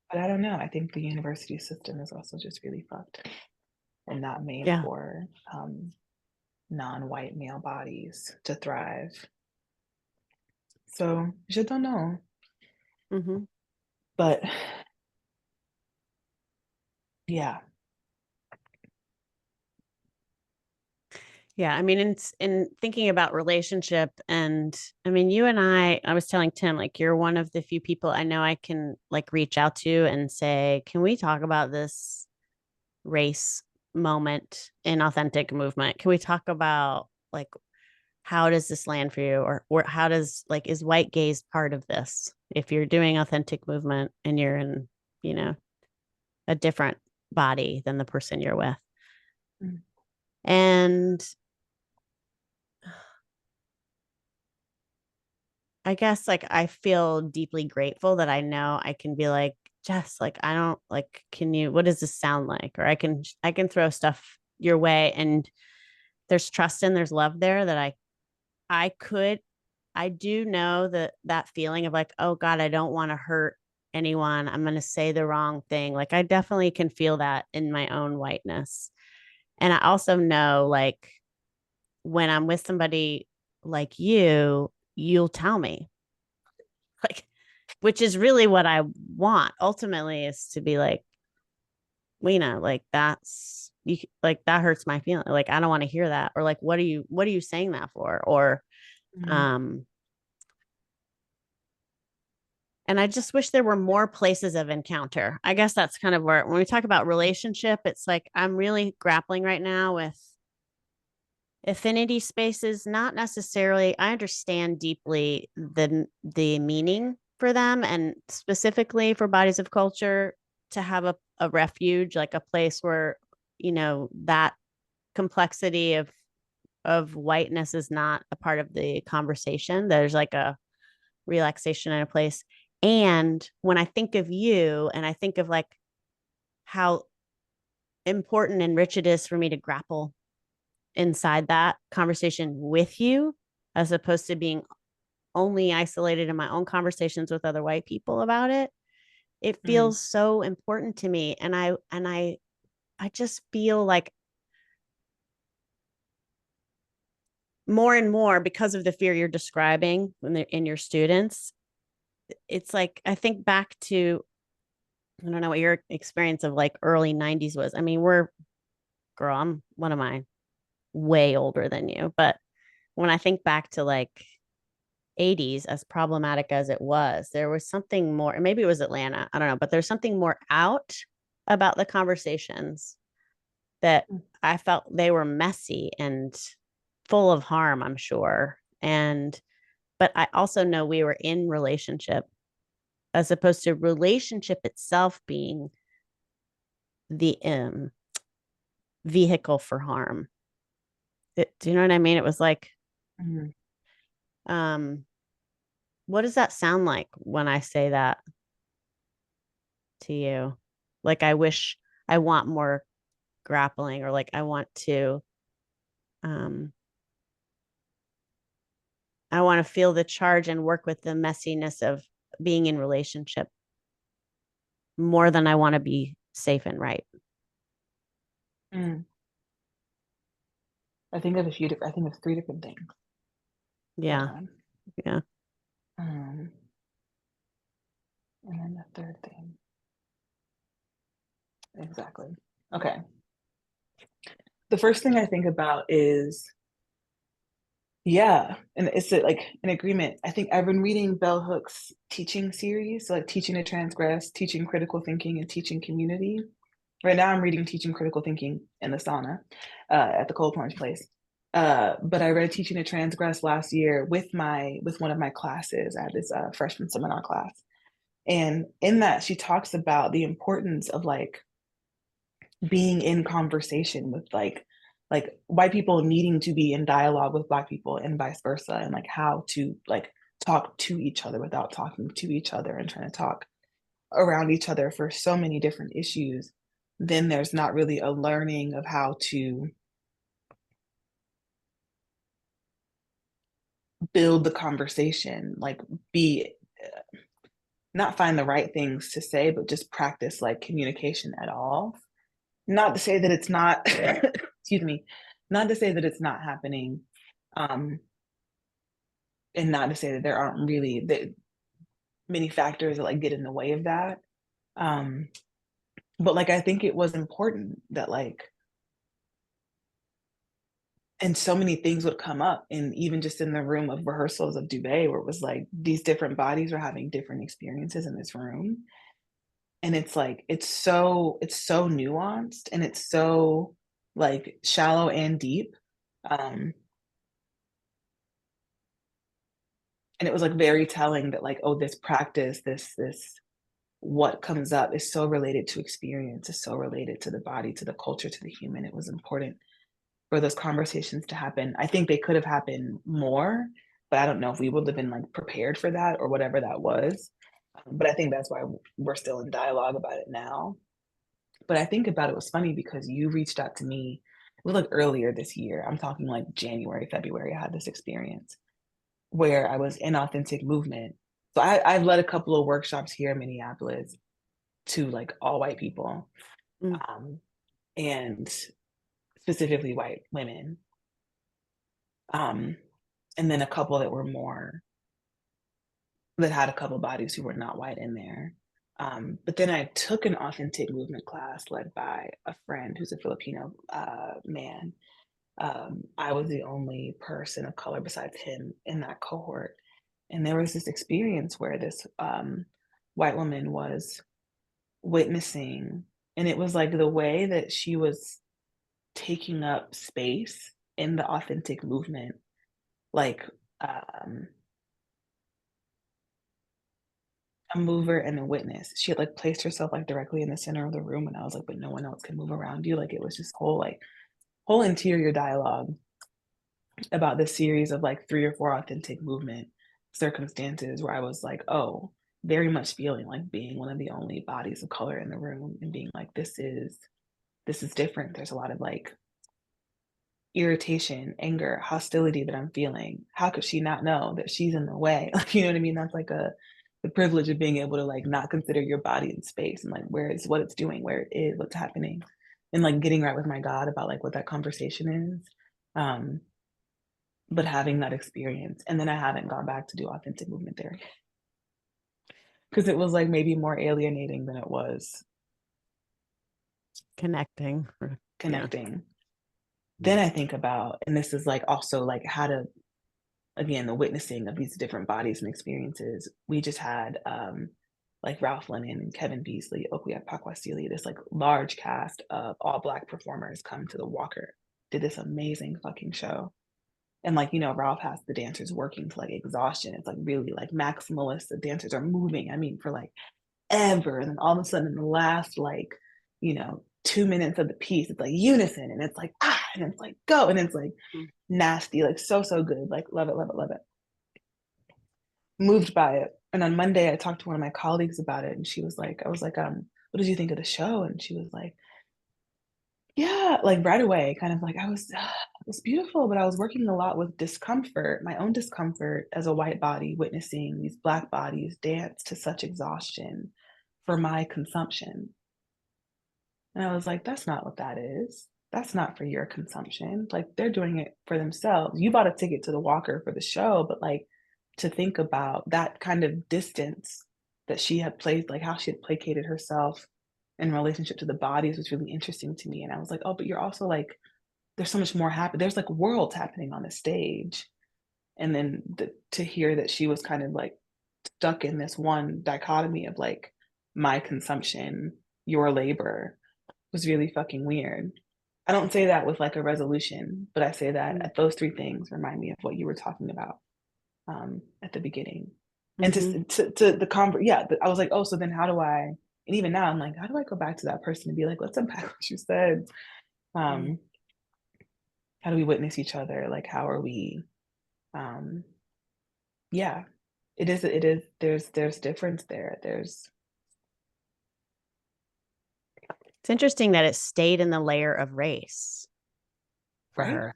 But I don't know. I think the university system is also just really fucked and not made for non-white male bodies to thrive. So je don't know. But yeah. Yeah, I mean, in thinking about relationship, and I mean, you and I was telling Tim, like, you're one of the few people I know I can like reach out to and say, can we talk about this race moment in authentic movement? Can we talk about like, how does this land for you? Or how does like, is white gaze part of this? If you're doing authentic movement and you're in, you know, a different body than the person you're with. And I guess like I feel deeply grateful that I know I can be like, Jess, like I don't like, can you, what does this sound like? Or I can throw stuff your way, and there's trust and there's love there that I do know that feeling of like, oh God, I don't want to hurt anyone. I'm going to say the wrong thing. Like I definitely can feel that in my own whiteness. And I also know like when I'm with somebody like you'll tell me, like, which is really what I want ultimately, is to be like, Lena, like that's you, like that hurts my feeling. Like I don't want to hear that. Or like, what are you saying that for? Or and I just wish there were more places of encounter. I guess that's kind of where, when we talk about relationship, it's like I'm really grappling right now with affinity spaces. Not necessarily, I understand deeply the meaning for them, and specifically for bodies of culture to have a refuge, like a place where, you know, that complexity of whiteness is not a part of the conversation. There's like a relaxation in a place. And when I think of you and I think of like how important and rich it is for me to grapple inside that conversation with you, as opposed to being only isolated in my own conversations with other white people about it, it feels so important to me. And I just feel like more and more, because of the fear you're describing in your students, it's like I think back to, I don't know what your experience of like early 90s was. I mean, I'm one of my way older than you, but when I think back to like 80s, as problematic as it was, there was something more, and maybe it was Atlanta, I don't know, but there's something more out about the conversations that I felt they were messy and full of harm, I'm sure. But I also know we were in relationship as opposed to relationship itself being the vehicle for harm. Do you know what I mean? It was like, what does that sound like when I say that to you? Like, I want more grappling, or like, um, I want to feel the charge and work with the messiness of being in relationship more than I want to be safe and right. I think of three different things. Yeah. Yeah. And then the third thing. Exactly. Okay. The first thing I think about is, and it's like an agreement. I think I've been reading Bell Hook's teaching series, so like Teaching to Transgress, Teaching Critical Thinking, and Teaching Community. Right now I'm reading Teaching Critical Thinking in the sauna at the Cold Plunge place. But I read Teaching to Transgress last year with one of my classes. I had this freshman seminar class. And in that, she talks about the importance of like being in conversation with like white people needing to be in dialogue with Black people and vice versa, and like how to like talk to each other without talking to each other and trying to talk around each other for so many different issues. Then there's not really a learning of how to build the conversation, like be not find the right things to say, but just practice like communication at all. Not to say that it's not, excuse me, not to say that it's not happening, and not to say that there aren't really many factors that like get in the way of that. But like I think it was important that like, and so many things would come up, and even just in the room of rehearsals of Duvet, where it was like these different bodies are having different experiences in this room. And it's like it's so nuanced, and it's so like shallow and deep. And it was like very telling that like, oh, this practice, this what comes up is so related to experience, is so related to the body, to the culture, to the human. It was important for those conversations to happen. I think they could have happened more, but I don't know if we would have been like prepared for that or whatever that was. But I think that's why we're still in dialogue about it now. But I think about it was funny because you reached out to me, it was like earlier this year. I'm talking like January, February, I had this experience where I was in authentic movement. So I've led a couple of workshops here in Minneapolis to like all white people, and specifically white women. And then a couple that were more, that had a couple bodies who were not white in there. But then I took an authentic movement class led by a friend who's a Filipino man. I was the only person of color besides him in that cohort. And there was this experience where this white woman was witnessing, and it was like the way that she was taking up space in the authentic movement, like a mover and a witness. She had like placed herself like directly in the center of the room, and I was like, but no one else can move around you. Like it was just whole interior dialogue about this series of like 3 or 4 authentic movement circumstances where I was like, oh, very much feeling like being one of the only bodies of color in the room, and being like, this is different. There's a lot of like irritation, anger, hostility that I'm feeling. How could she not know that she's in the way? Like, you know what I mean? That's like the privilege of being able to like not consider your body in space, and like where it's what it's doing, where it is, what's happening, and like getting right with my God about like what that conversation is. But having that experience, and then I haven't gone back to do authentic movement theory because it was like maybe more alienating than it was Connecting. Then I think about, and this is like also like how to again, the witnessing of these different bodies and experiences. We just had like Ralph Lennon and Kevin Beasley, Okwui Okpokwasili, this like large cast of all Black performers come to the Walker, did this amazing fucking show. And like, you know, Ralph has the dancers working to like exhaustion. It's like really like maximalist. The dancers are moving, I mean, for like ever. And then all of a sudden in the last like, you know, 2 minutes of the piece, it's like unison and it's like, and it's like go. And it's like nasty, like so good. Like love it, love it, love it. Moved by it. And on Monday, I talked to one of my colleagues about it. And she was like, I was like, what did you think of the show? And she was like, yeah, like right away, kind of like it was beautiful, but I was working a lot with discomfort, my own discomfort as a white body, witnessing these Black bodies dance to such exhaustion for my consumption. And I was like, that's not what that is. That's not for your consumption. Like they're doing it for themselves. You bought a ticket to the Walker for the show, but like to think about that kind of distance that she had played, like how she had placated herself in relationship to the bodies was really interesting to me. And I was like, oh, but you're also like, there's so much more happening. There's like worlds happening on the stage. And then to hear that she was kind of like stuck in this one dichotomy of like my consumption, your labor was really fucking weird. I don't say that with like a resolution, but I say that those three things remind me of what you were talking about at the beginning. And to the I was like, oh, so then how do I, and even now I'm like, how do I go back to that person and be like, let's unpack what you said. How do we witness each other? Like, how are we, yeah, it is, there's difference there. It's interesting that it stayed in the layer of race for right? her.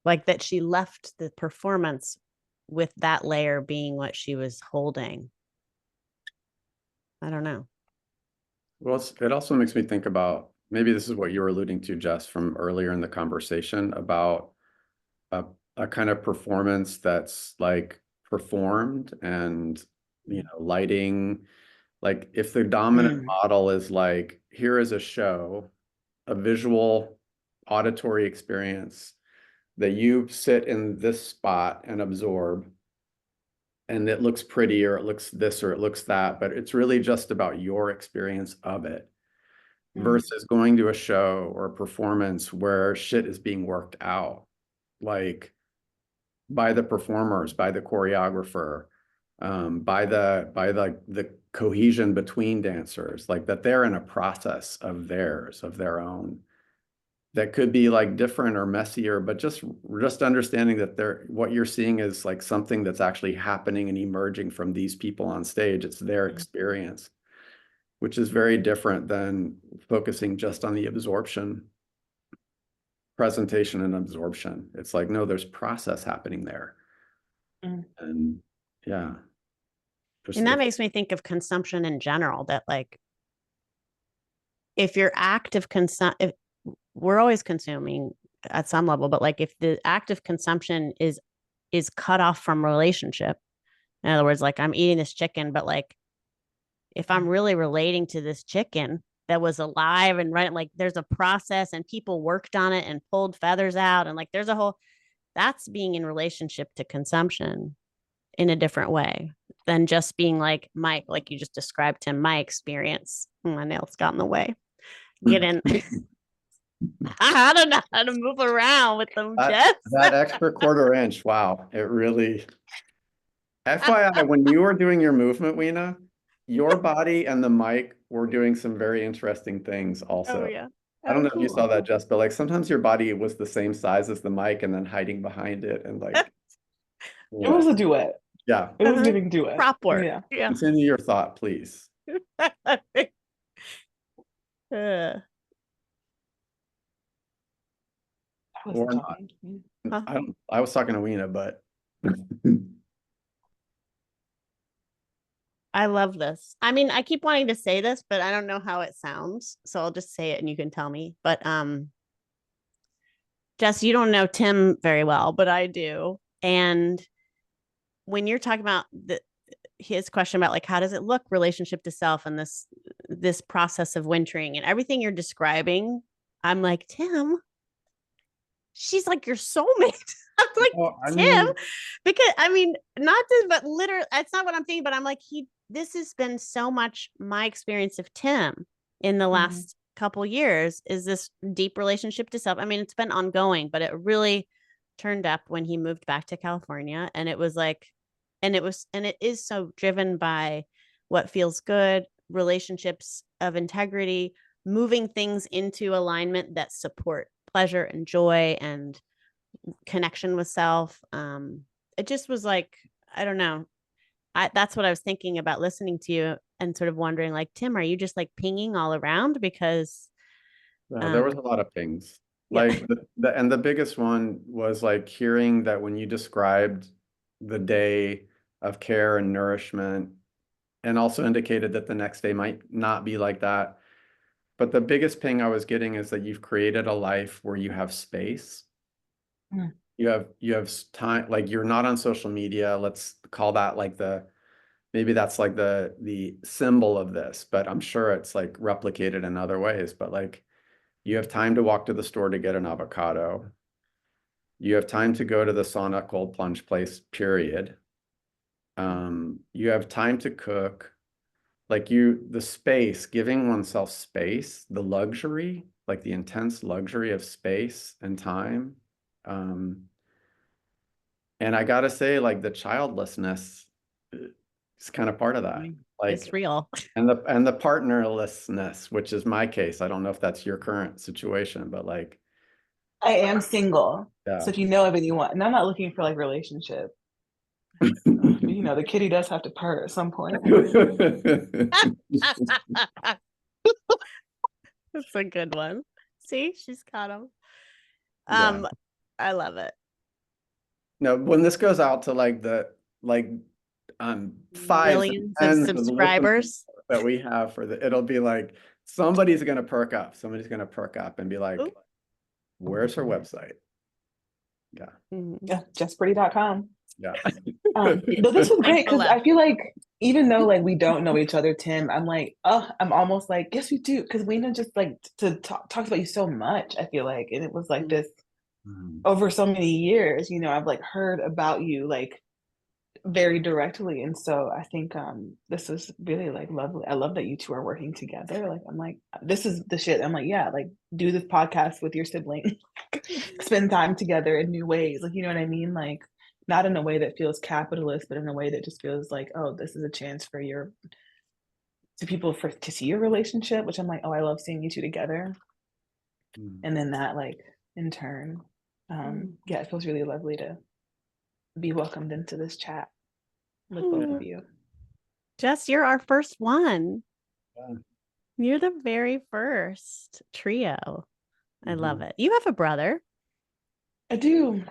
Like that she left the performance with that layer being what she was holding. I don't know. Well, it also makes me think about, maybe this is what you were alluding to, Jess, from earlier in the conversation about a kind of performance that's like performed and, you know, lighting. Like if the dominant model is like, here is a show, a visual auditory experience that you sit in this spot and absorb, and it looks pretty or it looks this or it looks that, but it's really just about your experience of it versus going to a show or a performance where shit is being worked out, like by the performers, by the choreographer, by the cohesion between dancers, like that they're in a process of their own, that could be like different or messier, but just understanding that what you're seeing is like something that's actually happening and emerging from these people on stage. It's their experience, which is very different than focusing just on the absorption, presentation and absorption. It's like, no, there's process happening there. And yeah. And that makes me think of consumption in general, that like, if your active we're always consuming at some level, but like if the act of consumption is cut off from relationship, in other words, like I'm eating this chicken, but like if I'm really relating to this chicken that was alive and right, like there's a process and people worked on it and pulled feathers out, and like there's a whole, that's being in relationship to consumption in a different way than just being like like you just described, Tim, my experience. My nails got in the way. Get in. I don't know how to move around with them, Jess. That extra quarter inch, wow. It really, FYI, when you were doing your movement, Weena, your body and the mic were doing some very interesting things also. Oh, yeah. I don't know if you saw that, Jess, but like sometimes your body was the same size as the mic and then hiding behind it, and like it was a duet. Yeah. It was giving duet. Prop work. Yeah. Continue your thought, please. Or not. I was talking to Weena, but I love this. I mean, I keep wanting to say this, but I don't know how it sounds. So I'll just say it and you can tell me. But Jess, you don't know Tim very well, but I do. And when you're talking about his question about like, how does it look, relationship to self, and this process of wintering and everything you're describing, I'm like, Tim, she's like your soulmate. I'm like, Well, I Tim, mean, because I mean, not to, but literally, that's not what I'm thinking, but I'm like, this has been so much my experience of Tim in the last couple years is this deep relationship to self. I mean, it's been ongoing, but it really turned up when he moved back to California. And it was like, and it is so driven by what feels good, relationships of integrity, moving things into alignment that support pleasure and joy and connection with self. It just was like, I don't know. That's what I was thinking about listening to you and sort of wondering, like, Tim, are you just like pinging all around? Because there was a lot of things. yeah. Like the biggest one was like hearing that when you described the day of care and nourishment, and also indicated that the next day might not be like that. But the biggest ping I was getting is that you've created a life where you have space. Mm. You have time, like you're not on social media. Let's call that like maybe that's like the symbol of this, but I'm sure it's like replicated in other ways. But like you have time to walk to the store to get an avocado. You have time to go to the sauna cold plunge place, period. You have time to cook. Like the space, giving oneself space, the luxury, like the intense luxury of space and time. And I gotta say, like the childlessness is kind of part of that. Like It's real. and the partnerlessness, which is my case. I don't know if that's your current situation, but like I am single. yeah. So if you know of anyone, and I'm not looking for like relationship. You know, the kitty does have to purr at some point. That's a good one. See, she's caught him. Yeah. I love it. No, when this goes out to like fives Millions and of tens subscribers that we have it'll be like somebody's gonna perk up. Somebody's gonna perk up and be like, Ooh. where's her website? Yeah. Yeah, justpretty.com. Yeah. But this was great because I feel like even though like we don't know each other, Tim, I'm like, oh, I'm almost like, yes, we do, because we know just like to talk about you so much. I feel like, and it was like this over so many years. You know, I've like heard about you like very directly, and so I think this is really like lovely. I love that you two are working together. Like, I'm like, this is the shit. I'm like, yeah, like do this podcast with your sibling, spend time together in new ways. Like, you know what I mean? Like, not in a way that feels capitalist, but in a way that just feels like, oh, this is a chance for people to see your relationship, which I'm like, oh, I love seeing you two together. And then that like in turn, yeah, it feels really lovely to be welcomed into this chat with both of you. Jess, you're our first one. Yeah. You're the very first trio. I love it. You have a brother. I do.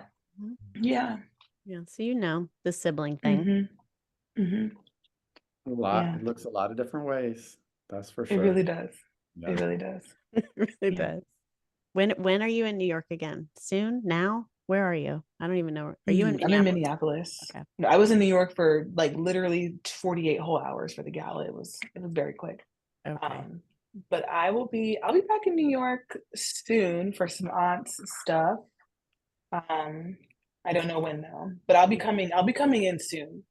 Yeah. Yeah, so you know the sibling thing. A lot. It looks a lot of different ways. That's for sure. It really does. Yeah. It really does. It really does. When are you in New York again? Soon? Now? Where are you? I don't even know. Are you in Minneapolis? I'm in Minneapolis. Okay. No, I was in New York for like literally 48 whole hours for the gala. It was very quick. Okay. But I'll be back in New York soon for some aunts stuff. I don't know when though, but I'll be coming in soon.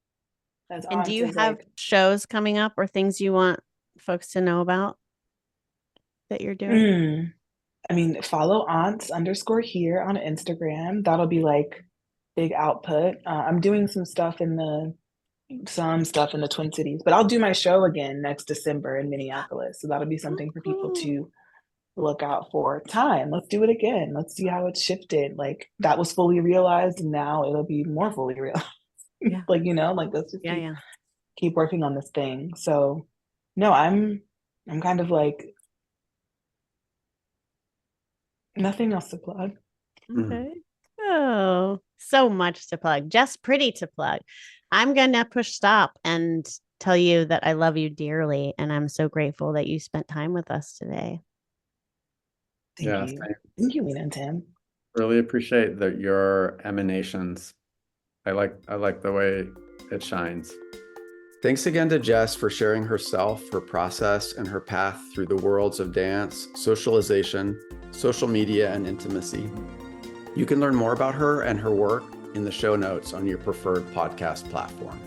And do you have shows coming up or things you want folks to know about that you're doing? I mean, follow aunts_here on Instagram. That'll be like big output. I'm doing some stuff in the Twin Cities, but I'll do my show again next December in Minneapolis. So that'll be something for people to look out for. Let's do it again. Let's see how it's shifted. Like that was fully realized, and now it'll be more fully realized. Yeah. Like, you know, like let's just keep working on this thing. So no, I'm kind of like nothing else to plug. Okay. Oh, so much to plug. Just pretty to plug. I'm gonna push stop and tell you that I love you dearly, and I'm so grateful that you spent time with us today. Thank you. Thank you, Lena and Tim. Really appreciate your emanations. I like the way it shines. Thanks again to Jess for sharing herself, her process, and her path through the worlds of dance, socialization, social media, and intimacy. You can learn more about her and her work in the show notes on your preferred podcast platform.